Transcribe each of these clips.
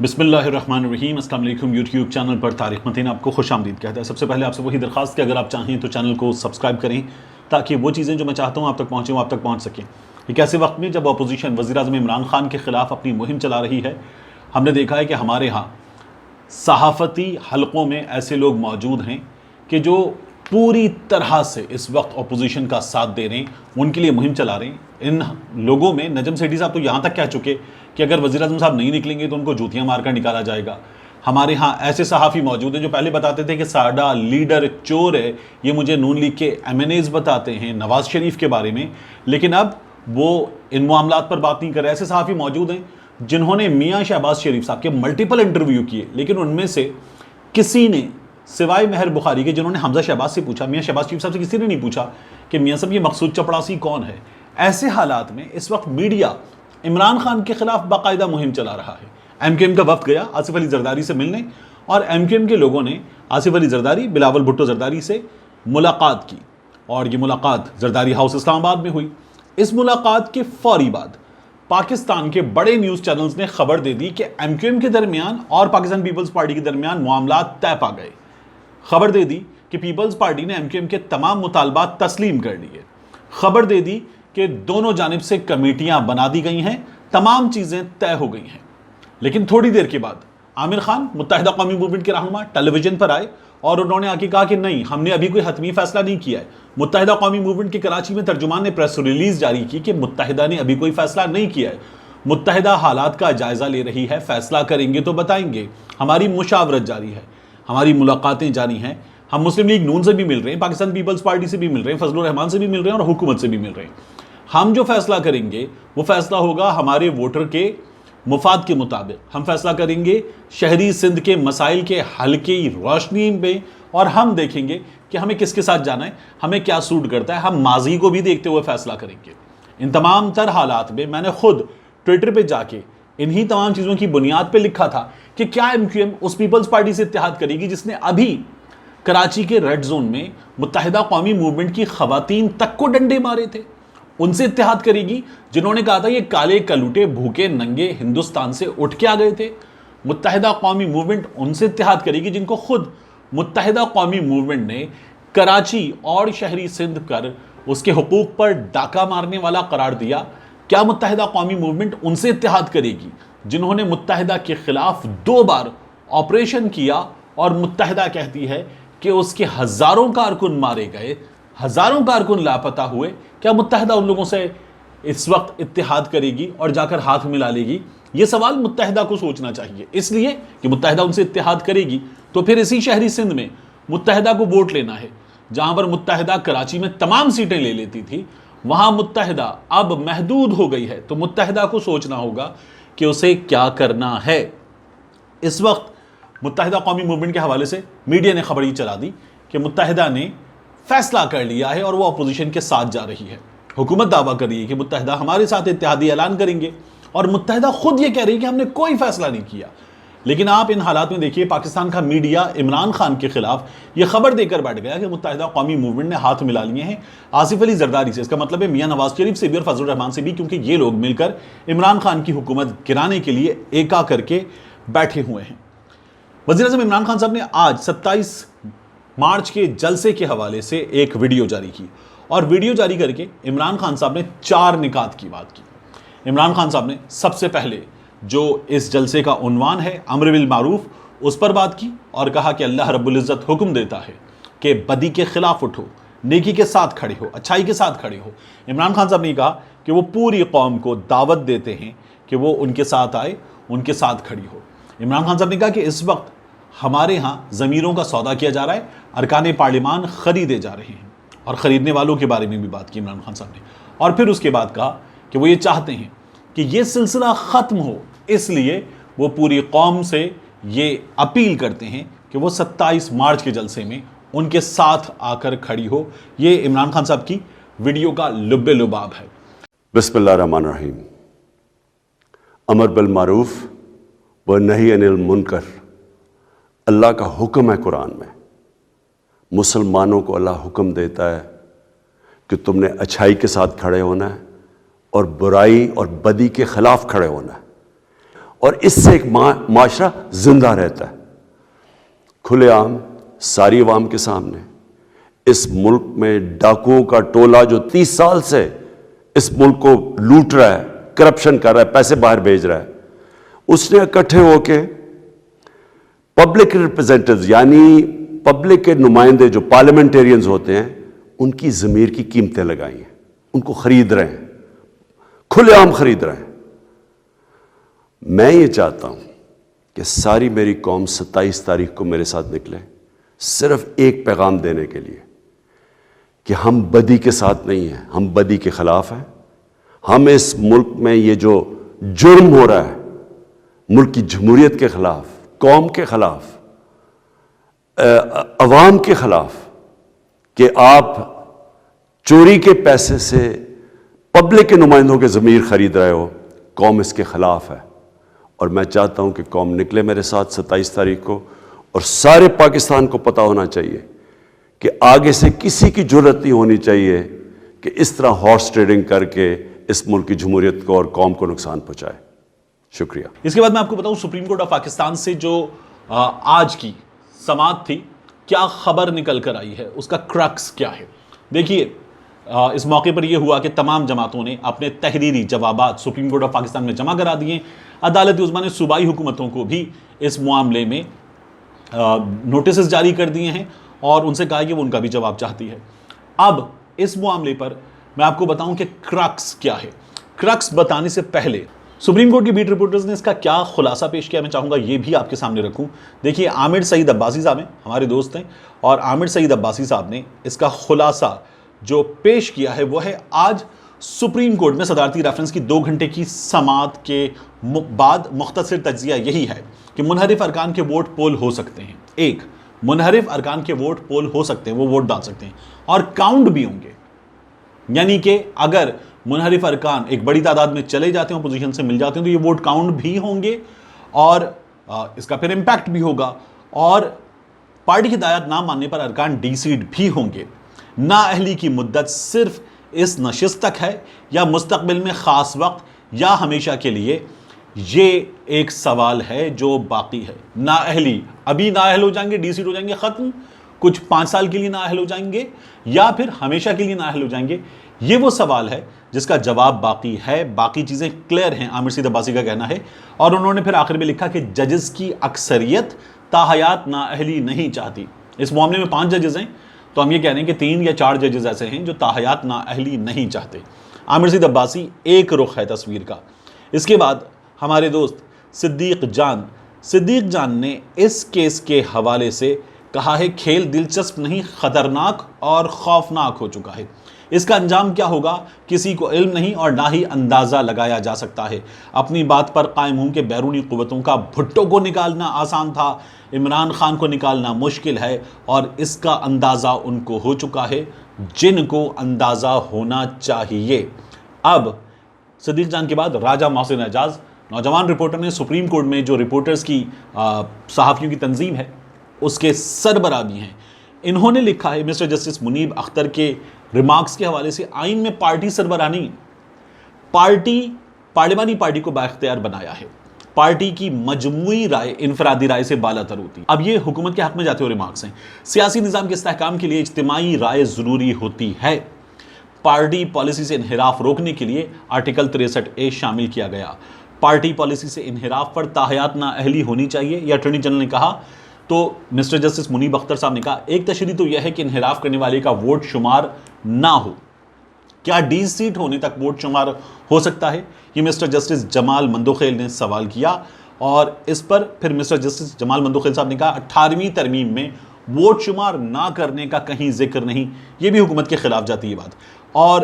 بسم اللہ الرحمن الرحیم۔ السلام علیکم۔ یوٹیوب چینل پر طارق متین آپ کو خوش آمدید کہتا ہے۔ سب سے پہلے آپ سے وہی درخواست کہ اگر آپ چاہیں تو چینل کو سبسکرائب کریں تاکہ وہ چیزیں جو میں چاہتا ہوں آپ تک پہنچیں وہ آپ تک پہنچ سکیں۔ ایک ایسے وقت میں جب اپوزیشن وزیر اعظم عمران خان کے خلاف اپنی مہم چلا رہی ہے، ہم نے دیکھا ہے کہ ہمارے ہاں صحافتی حلقوں میں ایسے لوگ موجود ہیں کہ جو پوری طرح سے اس وقت اپوزیشن کا ساتھ دے رہے ہیں، ان کے لیے مہم چلا رہے ہیں۔ ان لوگوں میں نجم سیٹھی صاحب تو یہاں تک کہہ چکے کہ اگر وزیر اعظم صاحب نہیں نکلیں گے تو ان کو جوتیاں مار کر نکالا جائے گا۔ ہمارے ہاں ایسے صحافی موجود ہیں جو پہلے بتاتے تھے کہ ساڈا لیڈر چور ہے، یہ مجھے نون لیگ کے ایم این ایز بتاتے ہیں نواز شریف کے بارے میں، لیکن اب وہ ان معاملات پر بات نہیں کر رہے۔ ایسے صحافی موجود ہیں جنہوں نے میاں شہباز شریف صاحب کے ملٹیپل انٹرویو کیے، لیکن ان میں سے کسی نے سوائے مہر بخاری کے، جنہوں نے حمزہ شہباز سے پوچھا، میاں شہباز شریف صاحب سے کسی نے نہیں پوچھا کہ میاں صاحب یہ مقصود چپڑاسی کون ہے۔ ایسے حالات میں اس وقت میڈیا عمران خان کے خلاف باقاعدہ مہم چلا رہا ہے۔ ایم کیو ایم کا وفد گیا آصف علی زرداری سے ملنے، اور ایم کیو ایم کے لوگوں نے آصف علی زرداری، بلاول بھٹو زرداری سے ملاقات کی، اور یہ ملاقات زرداری ہاؤس اسلام آباد میں ہوئی۔ اس ملاقات کے فوری بعد پاکستان کے بڑے نیوز چینلز نے خبر دے دی کہ ایم کیو ایم کے درمیان اور پاکستان پیپلز پارٹی کے درمیان معاملات طے پا گئے۔ خبر دے دی کہ پیپلز پارٹی نے ایم کیو ایم کے تمام مطالبات تسلیم کر لیے۔ خبر دے دی کہ دونوں جانب سے کمیٹیاں بنا دی گئی ہیں، تمام چیزیں طے ہو گئی ہیں۔ لیکن تھوڑی دیر کے بعد عامر خان متحدہ قومی موومنٹ کے رہنما ٹیلی ویژن پر آئے اور انہوں نے آ کے کہا کہ نہیں، ہم نے ابھی کوئی حتمی فیصلہ نہیں کیا ہے۔ متحدہ قومی موومنٹ کے کراچی میں ترجمان نے پریس ریلیز جاری کی کہ متحدہ نے ابھی کوئی فیصلہ نہیں کیا ہے، متحدہ حالات کا جائزہ لے رہی ہے، فیصلہ کریں گے تو بتائیں گے۔ ہماری مشاورت جاری ہے، ہماری ملاقاتیں جاری ہیں، ہم مسلم لیگ نون سے بھی مل رہے ہیں، پاکستان پیپلز پارٹی سے بھی مل رہے ہیں، فضل الرحمان سے بھی مل رہے ہیں اور حکومت سے بھی مل رہے ہیں۔ ہم جو فیصلہ کریں گے وہ فیصلہ ہوگا ہمارے ووٹر کے مفاد کے مطابق۔ ہم فیصلہ کریں گے شہری سندھ کے مسائل کے حل کی روشنی میں، اور ہم دیکھیں گے کہ ہمیں کس کے ساتھ جانا ہے، ہمیں کیا سوٹ کرتا ہے۔ ہم ماضی کو بھی دیکھتے ہوئے فیصلہ کریں گے۔ ان تمام تر حالات میں میں نے خود ٹویٹر پہ جا کے انہی تمام چیزوں کی بنیاد پہ لکھا تھا کہ کیا ایم کیو ایم اس پیپلز پارٹی سے اتحاد کرے گی جس نے ابھی کراچی کے ریڈ زون میں متحدہ قومی موومنٹ کی خواتین تک کو ڈنڈے مارے تھے، ان سے اتحاد کرے گی جنہوں نے کہا تھا یہ کالے کلوٹے بھوکے ننگے ہندوستان سے اٹھ کے آ گئے تھے۔ متحدہ قومی موومنٹ ان سے اتحاد کرے گی جن کو خود متحدہ قومی موومنٹ نے کراچی اور شہری سندھ کر اس کے حقوق پر ڈاکہ مارنے والا قرار دیا۔ کیا متحدہ قومی موومنٹ ان سے اتحاد کرے گی جنہوں نے متحدہ کے خلاف 2 بار آپریشن کیا اور متحدہ کہتی ہے کہ اس کے ہزاروں کارکن مارے گئے، ہزاروں کارکن لاپتہ ہوئے؟ کیا متحدہ ان لوگوں سے اس وقت اتحاد کرے گی اور جا کر ہاتھ ملا لے گی؟ یہ سوال متحدہ کو سوچنا چاہیے، اس لیے کہ متحدہ ان سے اتحاد کرے گی تو پھر اسی شہری سندھ میں متحدہ کو ووٹ لینا ہے۔ جہاں پر متحدہ کراچی میں تمام سیٹیں لے لیتی تھی، وہاں متحدہ اب محدود ہو گئی ہے، تو متحدہ کو سوچنا ہوگا کہ اسے کیا کرنا ہے۔ اس وقت متحدہ قومی موومنٹ کے حوالے سے میڈیا نے خبر یہ چلا دی کہ متحدہ نے فیصلہ کر لیا ہے اور وہ اپوزیشن کے ساتھ جا رہی ہے۔ حکومت دعویٰ کر رہی ہے کہ متحدہ ہمارے ساتھ اتحادی اعلان کریں گے، اور متحدہ خود یہ کہہ رہی ہے کہ ہم نے کوئی فیصلہ نہیں کیا۔ لیکن آپ ان حالات میں دیکھیے پاکستان کا میڈیا عمران خان کے خلاف یہ خبر دے کر بیٹھ گیا کہ متحدہ قومی موومنٹ نے ہاتھ ملا لیے ہیں آصف علی زرداری سے۔ اس کا مطلب ہے میاں نواز شریف سے بھی اور فضل الرحمان سے بھی، کیونکہ یہ لوگ مل کر عمران خان کی حکومت گرانے کے لیے ایکا کر کے بیٹھے ہوئے ہیں۔ وزیر اعظم عمران خان صاحب نے آج 27 مارچ کے جلسے کے حوالے سے ایک ویڈیو جاری کی، اور ویڈیو جاری کر کے عمران خان صاحب نے 4 نکات کی بات کی۔ عمران خان صاحب نے سب سے پہلے جو اس جلسے کا عنوان ہے امر بالمعروف، اس پر بات کی اور کہا کہ اللہ رب العزت حکم دیتا ہے کہ بدی کے خلاف اٹھو، نیکی کے ساتھ کھڑے ہو، اچھائی کے ساتھ کھڑے ہو۔ عمران خان صاحب نے کہا کہ وہ پوری قوم کو دعوت دیتے ہیں کہ وہ ان کے ساتھ آئے، ان کے ساتھ کھڑی ہو۔ عمران خان صاحب نے کہا کہ اس وقت ہمارے ہاں ضمیروں کا سودا کیا جا رہا ہے، ارکان پارلیمان خریدے جا رہے ہیں، اور خریدنے والوں کے بارے میں بھی بات کی عمران خان صاحب نے۔ اور پھر اس کے بعد کہا کہ وہ یہ چاہتے ہیں کہ یہ سلسلہ ختم ہو، اس لیے وہ پوری قوم سے یہ اپیل کرتے ہیں کہ وہ 27 مارچ کے جلسے میں ان کے ساتھ آ کر کھڑی ہو۔ یہ عمران خان صاحب کی ویڈیو کا لب لباب ہے۔ بسم اللہ الرحمن الرحیم۔ امر بالمعروف و نہی عن المنکر اللہ کا حکم ہے قرآن میں۔ مسلمانوں کو اللہ حکم دیتا ہے کہ تم نے اچھائی کے ساتھ کھڑے ہونا ہے اور برائی اور بدی کے خلاف کھڑے ہونا ہے، اور اس سے ایک معاشرہ زندہ رہتا ہے. کھلے عام ساری عوام کے سامنے اس ملک میں ڈاکوؤں کا ٹولہ جو 30 سال سے اس ملک کو لوٹ رہا ہے, کرپشن کر رہا ہے, پیسے باہر بھیج رہا ہے, اس نے اکٹھے ہو کے پبلک ریپرزینٹیوز یعنی پبلک کے نمائندے جو پارلیمنٹیرینز ہوتے ہیں ان کی ضمیر کی قیمتیں لگائی ہیں, ان کو خرید رہے ہیں, کھلے عام خرید رہے ہیں. میں یہ چاہتا ہوں کہ ساری میری قوم 27 تاریخ کو میرے ساتھ نکلے صرف ایک پیغام دینے کے لیے کہ ہم بدی کے ساتھ نہیں ہیں, ہم بدی کے خلاف ہیں. ہم اس ملک میں یہ جو جرم ہو رہا ہے ملک کی جمہوریت کے خلاف, قوم کے خلاف, عوام کے خلاف, کہ آپ چوری کے پیسے سے پبلک کے نمائندوں کے ضمیر خرید رہے ہو, قوم اس کے خلاف ہے. اور میں چاہتا ہوں کہ قوم نکلے میرے ساتھ 27 تاریخ کو, اور سارے پاکستان کو پتہ ہونا چاہیے کہ آگے سے کسی کی جرأت نہیں ہونی چاہیے کہ اس طرح ہارس ٹریڈنگ کر کے اس ملک کی جمہوریت کو اور قوم کو نقصان پہنچائے. شکریہ. اس کے بعد میں آپ کو بتاؤں سپریم کورٹ آف پاکستان سے جو آج کی سماعت تھی کیا خبر نکل کر آئی ہے, اس کا کرکس کیا ہے. دیکھیے اس موقع پر یہ ہوا کہ تمام جماعتوں نے اپنے تحریری جوابات سپریم کورٹ آف پاکستان میں جمع کرا دیے. عدالت عظمیٰ نے صوبائی حکومتوں کو بھی اس معاملے میں نوٹسز جاری کر دیے ہیں اور ان سے کہا کہ وہ ان کا بھی جواب چاہتی ہے. اب اس معاملے پر میں آپ کو بتاؤں کہ کرکس کیا ہے. کرکس بتانے سے پہلے سپریم کورٹ کی بیٹ رپورٹرز نے اس کا کیا خلاصہ پیش کیا میں چاہوں گا یہ بھی آپ کے سامنے رکھوں. دیکھیے عامر سعید عباسی صاحب ہیں, ہمارے دوست ہیں, اور عامر سعید عباسی صاحب نے اس کا خلاصہ جو پیش کیا ہے وہ ہے آج سپریم کورٹ میں صدارتی ریفرنس کی 2 گھنٹے کی سماعت کے بعد مختصر تجزیہ یہی ہے کہ منحرف ارکان کے ووٹ پول ہو سکتے ہیں. ایک منحرف ارکان کے ووٹ پول ہو سکتے ہیں, وہ ووٹ ڈال سکتے ہیں اور کاؤنٹ بھی ہوں گے. یعنی کہ اگر منحرف ارکان ایک بڑی تعداد میں چلے جاتے ہیں, اپوزیشن سے مل جاتے ہیں, تو یہ ووٹ کاؤنٹ بھی ہوں گے اور اس کا پھر امپیکٹ بھی ہوگا, اور پارٹی کی ہدایات نہ ماننے پر ارکان ڈی سیٹ بھی ہوں گے. نااہلی کی مدت صرف اس نشست تک ہے یا مستقبل میں خاص وقت یا ہمیشہ کے لیے, یہ ایک سوال ہے جو باقی ہے. نااہلی ابھی نااہل ہو جائیں گے, ڈی سیٹ ہو جائیں گے ختم, کچھ 5 سال کے لیے نااہل ہو جائیں گے یا پھر ہمیشہ کے لیے نااہل ہو جائیں گے, یہ وہ سوال ہے جس کا جواب باقی ہے. باقی چیزیں کلیئر ہیں, عامر سعید عباسی کا کہنا ہے. اور انہوں نے پھر آخر میں لکھا کہ ججز کی اکثریت تاحیات نااہلی نہیں چاہتی. اس معاملے میں 5 ججز ہیں, تو ہم یہ کہہ رہے ہیں کہ 3 یا 4 ججز ایسے ہیں جو تاحیات نااہلی نہیں چاہتے. عامر سعید عباسی ایک رخ ہے تصویر کا. اس کے بعد ہمارے دوست صدیق جان نے اس کیس کے حوالے سے کہا ہے کھیل دلچسپ نہیں, خطرناک اور خوفناک ہو چکا ہے. اس کا انجام کیا ہوگا کسی کو علم نہیں اور نہ ہی اندازہ لگایا جا سکتا ہے. اپنی بات پر قائم ہوں کہ بیرونی قوتوں کا بھٹو کو نکالنا آسان تھا, عمران خان کو نکالنا مشکل ہے, اور اس کا اندازہ ان کو ہو چکا ہے جن کو اندازہ ہونا چاہیے. اب صدیق جان کے بعد راجہ محسن اعجاز, نوجوان رپورٹر نے سپریم کورٹ میں جو رپورٹرز کی صحافیوں کی تنظیم ہے اس کے سربراہ بھی ہیں. انہوں نے لکھا ہے مسٹر جسٹس منیب اختر کے ریمارکس کے حوالے سے آئین میں پارٹی سربراہ نہیں, پارلیمانی پارٹی کو بااختیار بنایا ہے. پارٹی کی مجموعی رائے انفرادی رائے سے بالا تر ہوتی. اب یہ حکومت کے حق میں جاتے ہوئے ریمارکس ہیں. سیاسی نظام کے استحکام کے لیے اجتماعی رائے ضروری ہوتی ہے. پارٹی پالیسی سے انحراف روکنے کے لیے آرٹیکل 63A شامل کیا گیا. پارٹی پالیسی سے انحراف پر تاحیات نااہلی ہونی چاہیے, یہ اٹارنی جنرل نے کہا. تو مسٹر جسٹس منیب اختر صاحب نے کہا ایک تشریح تو یہ ہے کہ انحراف کرنے والے کا ووٹ شمار نہ ہو. کیا ڈی سیٹ ہونے تک ووٹ شمار ہو سکتا ہے, یہ مسٹر جسٹس جمال مندوخیل نے سوال کیا. اور اس پر پھر مسٹر جسٹس جمال مندوخیل صاحب نے کہا 18ویں ترمیم میں ووٹ شمار نہ کرنے کا کہیں ذکر نہیں, یہ بھی حکومت کے خلاف جاتی ہے بات. اور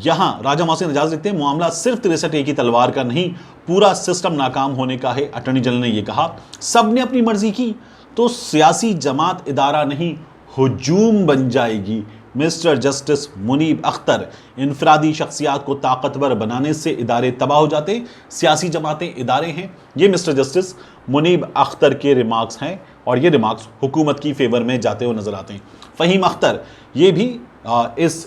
یہاں راجہ محسن اعجاز لکھتے ہیں معاملہ صرف 63A کی تلوار کا نہیں, پورا سسٹم ناکام ہونے کا ہے. اٹارنی جنرل نے یہ کہا سب نے اپنی مرضی کی تو سیاسی جماعت ادارہ نہیں ہجوم بن جائے گی. مسٹر جسٹس منیب اختر, انفرادی شخصیات کو طاقتور بنانے سے ادارے تباہ ہو جاتے, سیاسی جماعتیں ادارے ہیں. یہ مسٹر جسٹس منیب اختر کے ریمارکس ہیں اور یہ ریمارکس حکومت کی فیور میں جاتے ہوئے نظر آتے ہیں. فہیم اختر یہ بھی اس